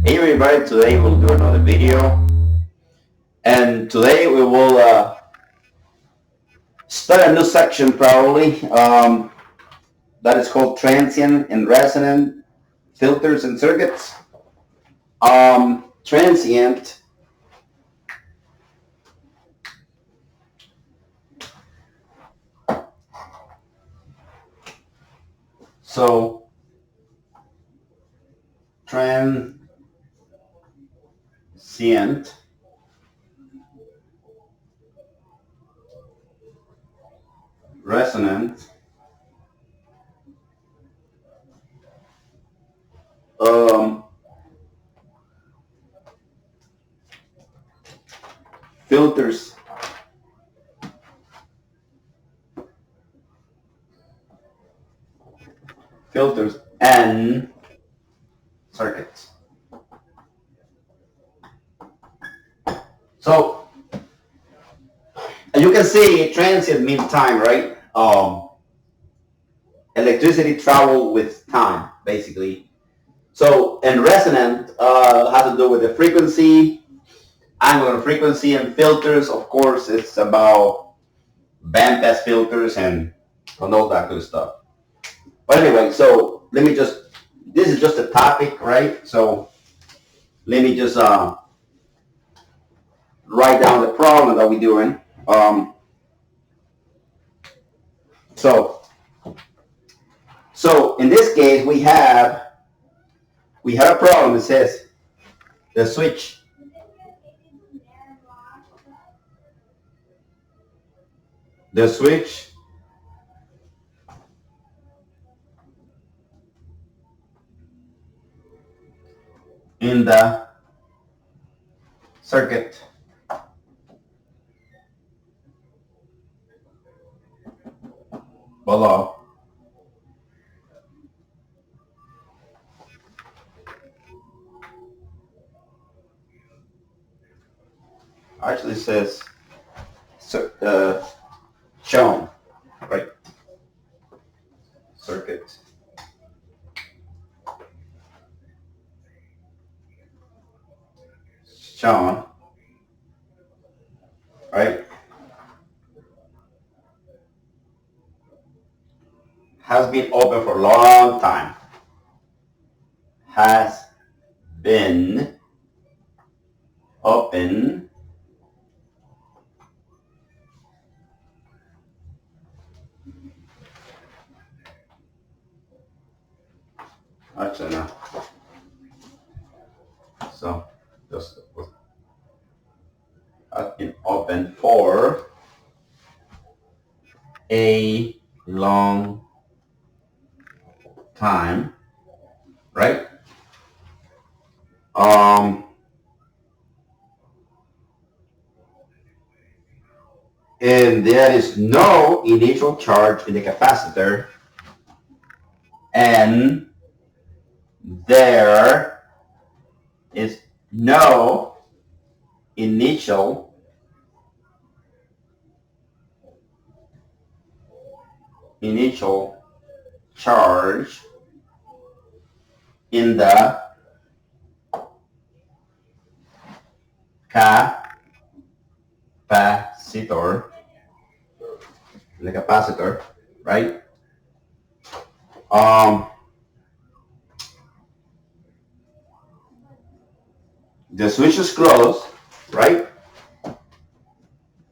Hey everybody, today we'll do another video, and today we will start a new section probably that is called Transient and Resonant Filters and Circuits. Transient so transient resonant filters and circuits. So as you can see, transient means time, right? Electricity travel with time, basically. So, and resonant has to do with the frequency, angular frequency, and filters. Of course, it's about bandpass filters and all that good stuff. But anyway, so let me just, this is just a topic, right? So let me just write down the problem that we're doing. So in this case, we have a problem that says the switch in the circuit below actually says shown, right? Circuit shown, right? Has been open for a long time. Has been open actually no. So just has been open for a long time, right? And there is no initial charge in the capacitor, and there is no initial charge in the capacitor, right? The switch is closed, right?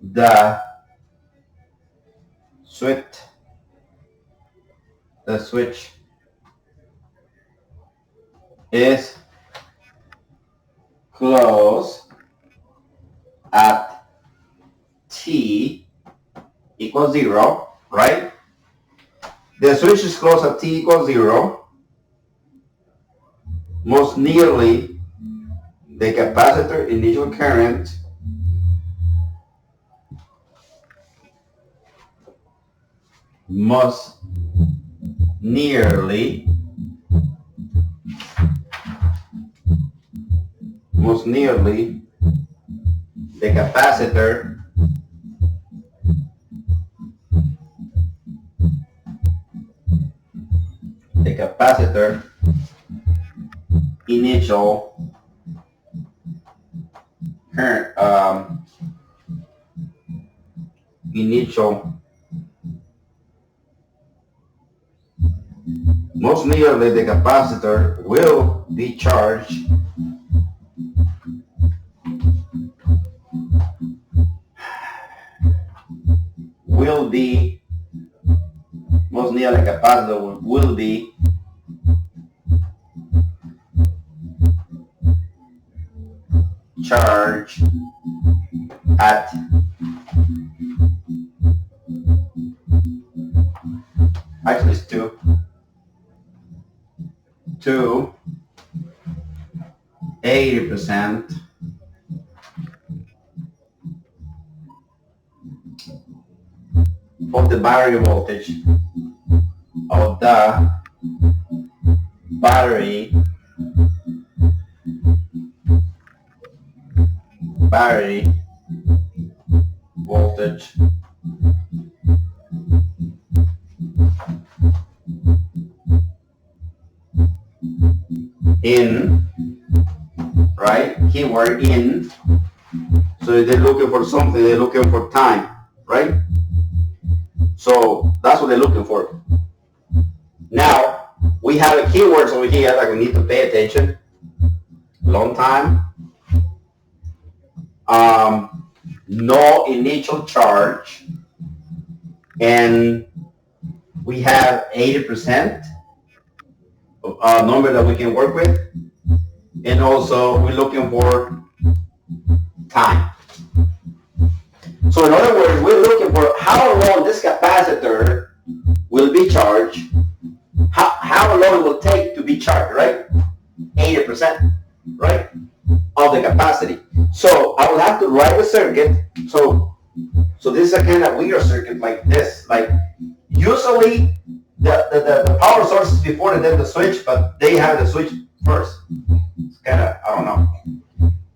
The switch is closed at t equals 0, right? The switch is closed at t equals 0. Most nearly, the capacitor initial current most nearly the capacitor initial current initial. Most nearly the capacitor will be charged will be most nearly capacitor will be charged at actually it's to 80% of the battery voltage of the battery voltage in, right? Keyword in. So they're looking for something, they're looking for time, right? So that's what they're looking for. Now, we have a keywords over here that we need to pay attention. Long time. No initial charge. And we have 80% number that we can work with. And also we're looking for time. So in other words, we're looking for how long this capacitor will be charged, how long it will take to be charged, right? 80%, right, of the capacity. So I will have to write a circuit. So this is a kind of weird circuit like this. Like usually the power source is before and then the switch, but they have the switch first. It's kind of, I don't know.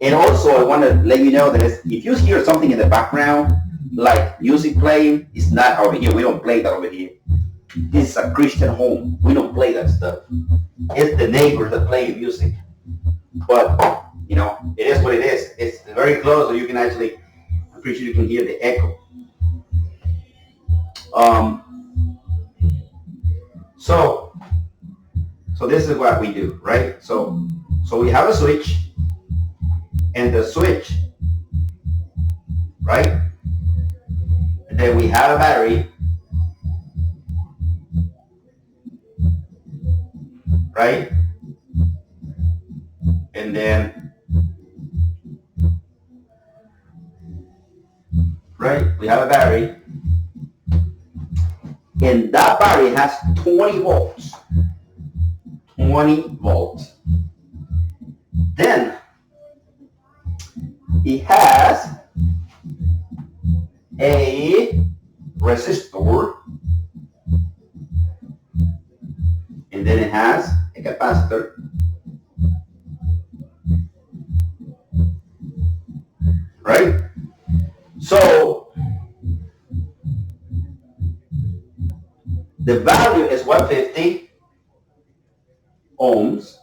And also I want to let you know that if you hear something in the background, like music playing, it's not over here. We don't play that over here. This is a Christian home. We don't play that stuff. It's the neighbors that play music. But, you know, it is what it is. It's very close, so you can actually, I'm pretty sure you can hear the echo. So this is what we do, right? So we have a switch, and the switch, right? And then we have a battery, right? And then, right, we have a battery, and that battery has 20 volts. 20 volts. Then it has a resistor, and then it has a capacitor, right? So the value is 150 ohms,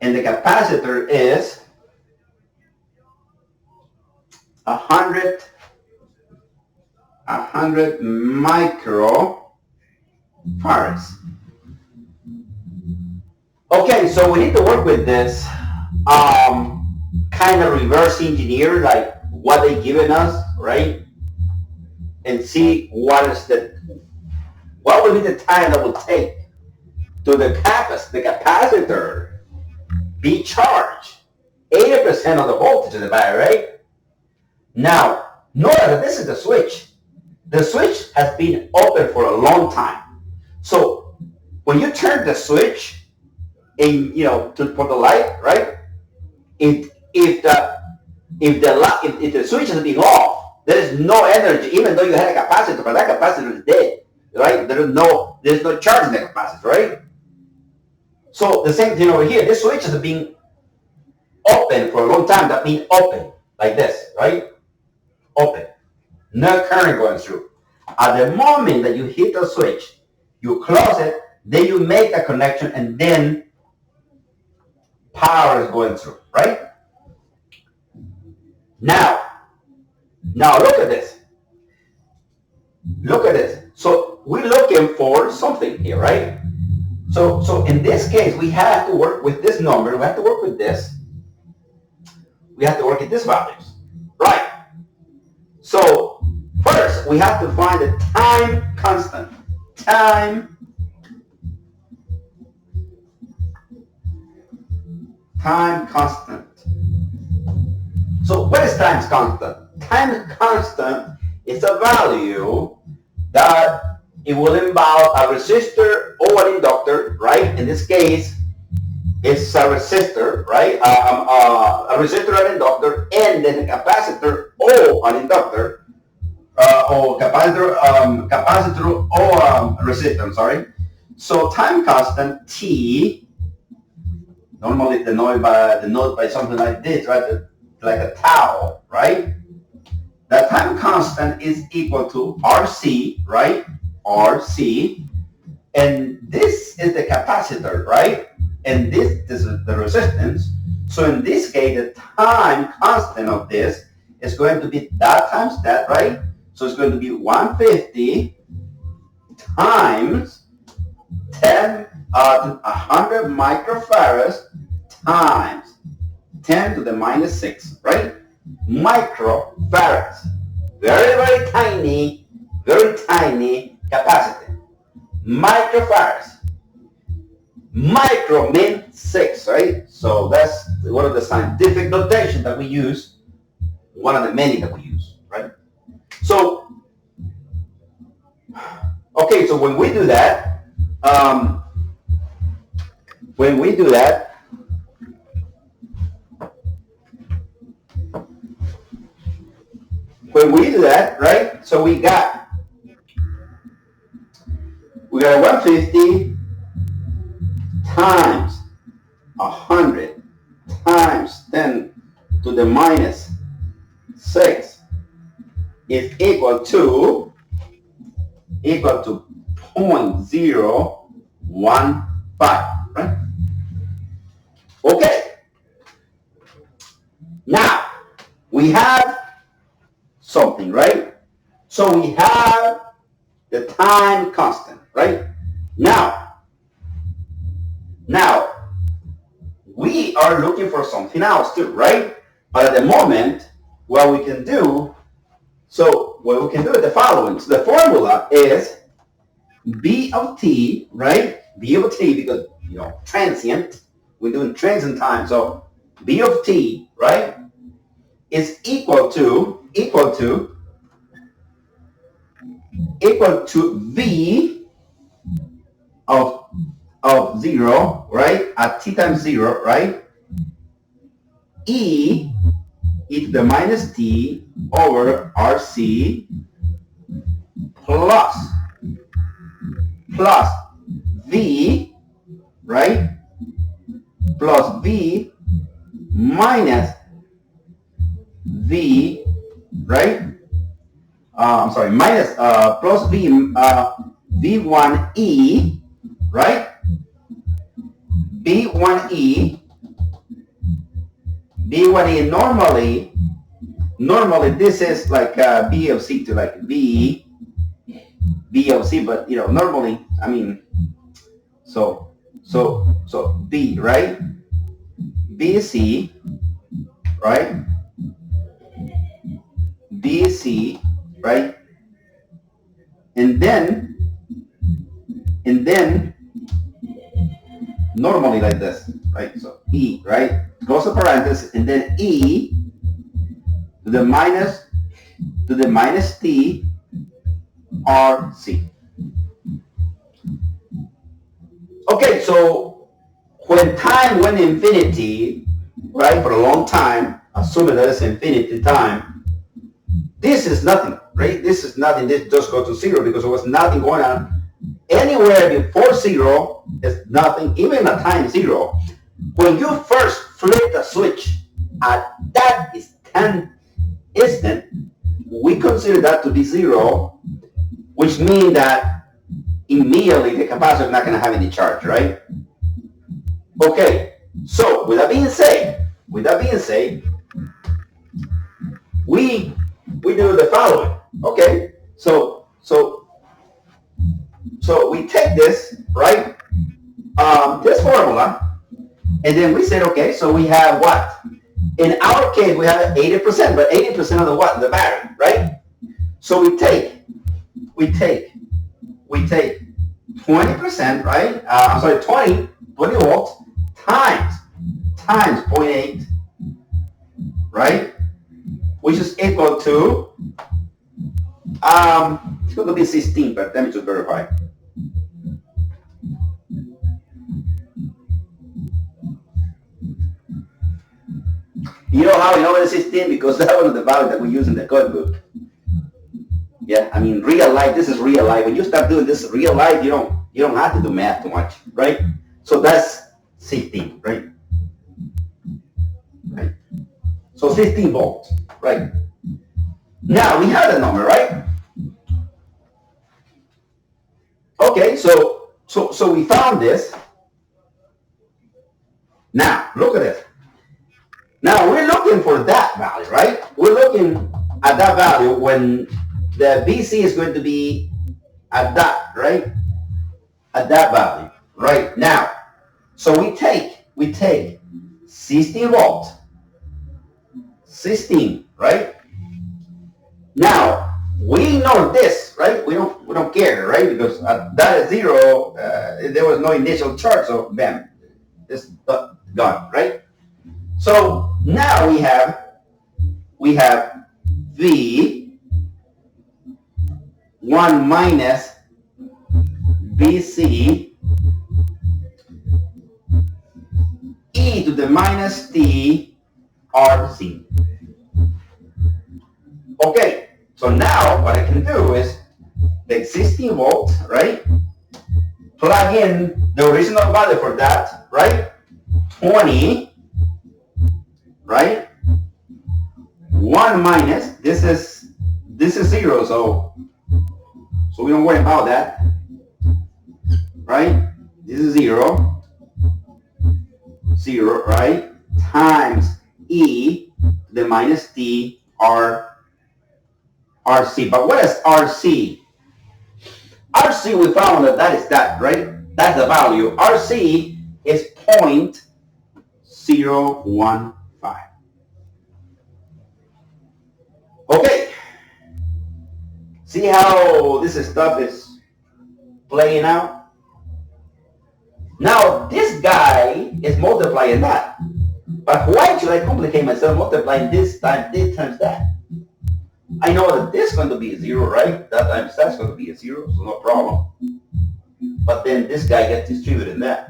and the capacitor is 100 microfarads. Okay, so we need to work with this kind of reverse engineer, like what they given us, right? And see what will be the time that will take to the capacitor be charged 80% of the voltage of the battery, right? Now, notice that this is the switch. The switch has been open for a long time. So when you turn the switch, and for the light, right? If the switch has been off, there is no energy, even though you had a capacitor, but that capacitor is dead, right? There's no charge in the capacitor, right? So the same thing over here. This switch has been open for a long time. That means open, like this, right? Open. No current going through. At the moment that you hit the switch, you close it, then you make a connection, and then power is going through, right? Now, now look at this. Look at this. So we're looking for something here, right? So in this case, we have to work with this number. We have to work with this. We have to work with these values, right? So first, we have to find the time constant. Time constant. So what is time constant? Time constant is a value that it will involve a resistor or an inductor, right? In this case, it's a resistor, right? A resistor and inductor, and then a capacitor or an inductor, or capacitor or resistor. I'm sorry. So time constant T, normally denoted by something like this, right? Like a tau, right? That time constant is equal to RC, right? RC, and this is the capacitor, right? And this is the resistance. So in this case, the time constant of this is going to be that times that, right? So it's going to be 150 times 100 microfarads times 10 to the minus 6, right? Microfarads. Very tiny capacity. Microfarads. Micro means 6, right? So that's one of the scientific notation that we use, one of the many that we use, right? So, okay, so when we do that, right? So we got 150 times 100 times 10 to the minus 6 is equal to 0.015, right? Okay. Now we have something, right? So we have the time constant, right? Now we are looking for something else too, right? But at the moment, what we can do is the following. So the formula is B of t, right? B of t, because transient. We're doing transient time, so B of t, right, is equal to V of 0, right, at t times 0, right, e to the minus t over RC plus V, right, plus V minus V, right, I'm sorry, minus plus V, V1E, right, B1E, normally this is like B of C to like B of C, but normally, I mean, so B, right, BC, right, BC, right, and then normally like this, right? So E, right? Close the parenthesis, and then E to the minus T RC. Okay, so when time went infinity, right, for a long time, assuming that it's infinity time, this is nothing, right? This is nothing. This just goes to 0 because there was nothing going on. Anywhere before 0 is nothing, even at time 0. When you first flip the switch at that instant, we consider that to be 0, which means that immediately the capacitor is not going to have any charge, right? Okay, so with that being said, we do the following. Okay, so we take this, right? This formula, and then we said, okay, so we have what? In our case, we have 80%, but 80% of the what? The battery, right? So we take 20%, right? I'm sorry, 20 volts times zero point 0.8, right? Which is equal to, it's going to be 16, but let me just verify. You know how I know it's 16? Because that was the value that we use in the code book. Yeah, I mean, real life, this is real life. When you start doing this real life, you don't have to do math too much, right? So that's 16, right? Right. So 16 volts, right? Now we have the number, right? Okay, so we found this. Now look at this. Now we're looking for that value, right? We're looking at that value when the BC is going to be at that, right? At that value, right? Now, so we take 16 volts, 16, right? Now we know this, right? We don't care, right? Because that is zero. There was no initial charge, so bam, it's gone, right? So now we have V1 minus BC e to the minus t RC. Okay, so now what I can do is take 16 volts, right? Plug in the original value for that, right? 20, right? 1 minus, this is 0, so we don't worry about that, right? This is 0, right? Times e to the minus t RC. But what is RC? RC, we found that is that, right? That's the value. RC is 0.015. Okay. See how this stuff is playing out? Now, this guy is multiplying that. But why should I complicate myself multiplying this times that? I know that this is going to be a 0, right? That times that's going to be a 0, so no problem. But then this guy gets distributed in that.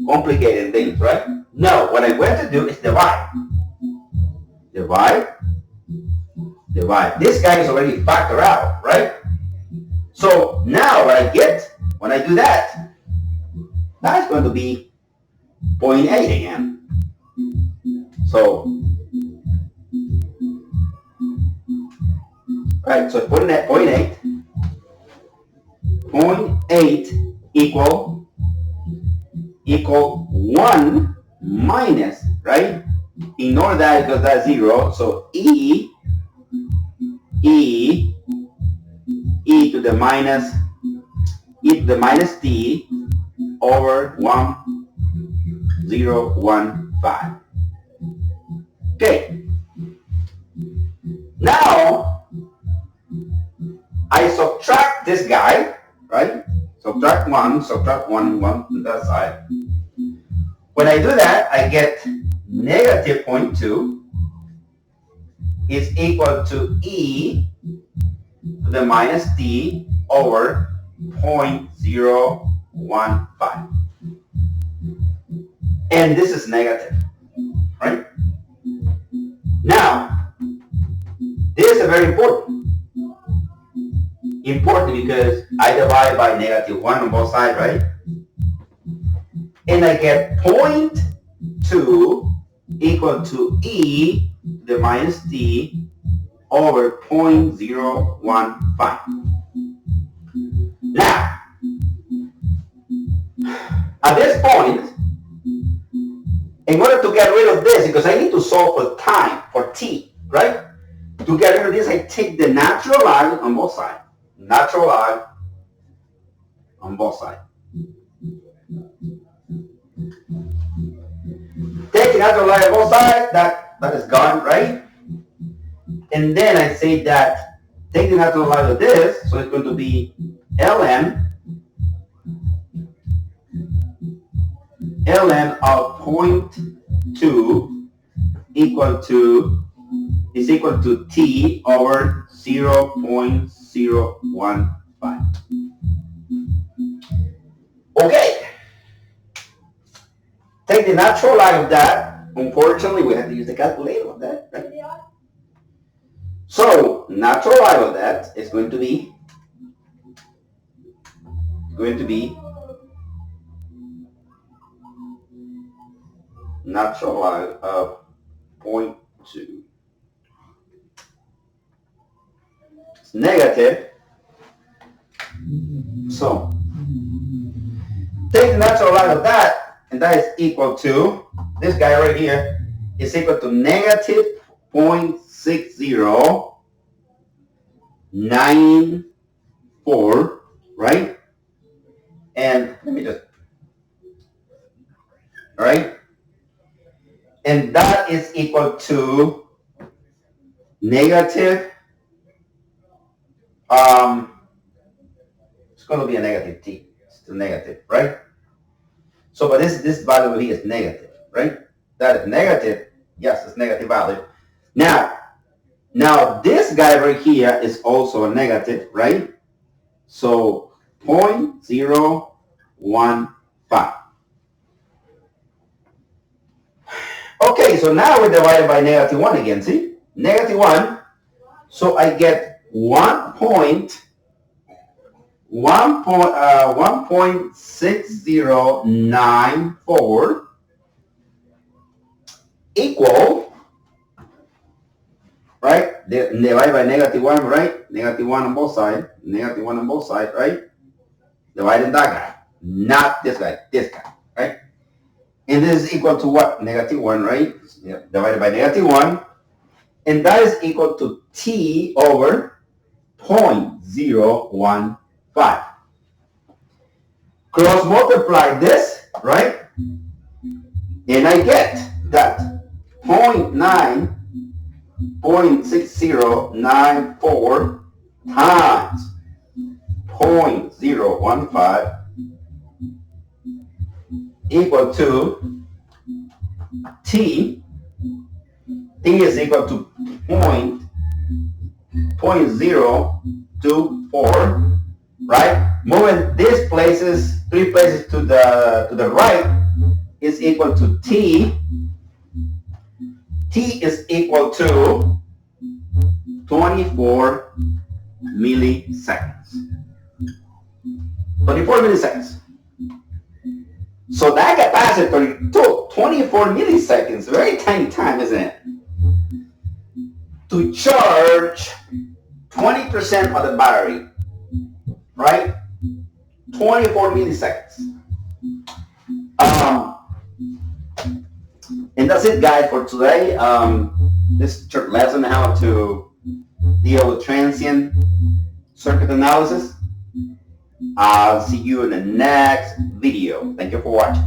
Complicating things, right? Now, what I'm going to do is divide. Divide. This guy is already factored out, right? So now what I get when I do that, that's going to be 0.8 again. So, right, so 0.8 equal 1 minus, right? Ignore that because that's 0. So E to the minus t over 1015. Okay. Now I subtract this guy, right? Subtract 1 on that side. When I do that, I get negative 0.2 is equal to E to the minus t over 0.015. And this is negative, right? Now, this is very important. Important because I divide by negative 1 on both sides, right? And I get 0.2 equal to E to the minus t over 0.015. Now, at this point, in order to get rid of this, because I need to solve for time, for t, right? To get rid of this, I take the natural log on both sides. Natural log on both sides. Take natural log on both sides, that is gone, right? And then I say that take the natural log of this, so it's going to be ln of 0.2 is equal to t over 0.015. Okay. Take the natural log of that. Unfortunately, we have to use the calculator of that, right? So natural log of that is going to be natural log of 0.2. It's negative. So take the natural log of that, and that is equal to, this guy right here is equal to negative 0.6094, right? And let me just, all right? And that is equal to negative, it's going to be a negative t. It's still negative, right? So, but this value here is negative, right? That is negative. Yes, it's negative value. Now this guy right here is also a negative, right? So 0.015. Okay, so now we divide by negative 1 again, see? Negative 1. So I get 1.6094 equal, right? Divide by negative 1, right? Negative 1 on both sides. Negative 1 on both sides, right? Dividing that guy. Not this guy. This guy, right? And this is equal to what? Negative 1, right? Yep. Divided by negative 1. And that is equal to t over 0.015. Cross multiply this, right? And I get that 0.6094 times 0.015 equal to t. T is equal to 0.024, right? Moving these places, 3 places to the right is equal to t. T is equal to 24 milliseconds. 24 milliseconds. So that capacitor took 24 milliseconds, very tiny time, isn't it? To charge 20% of the battery, right? 24 milliseconds. And that's it, guys, for today. This short lesson on how to deal with transient circuit analysis. I'll see you in the next video. Thank you for watching.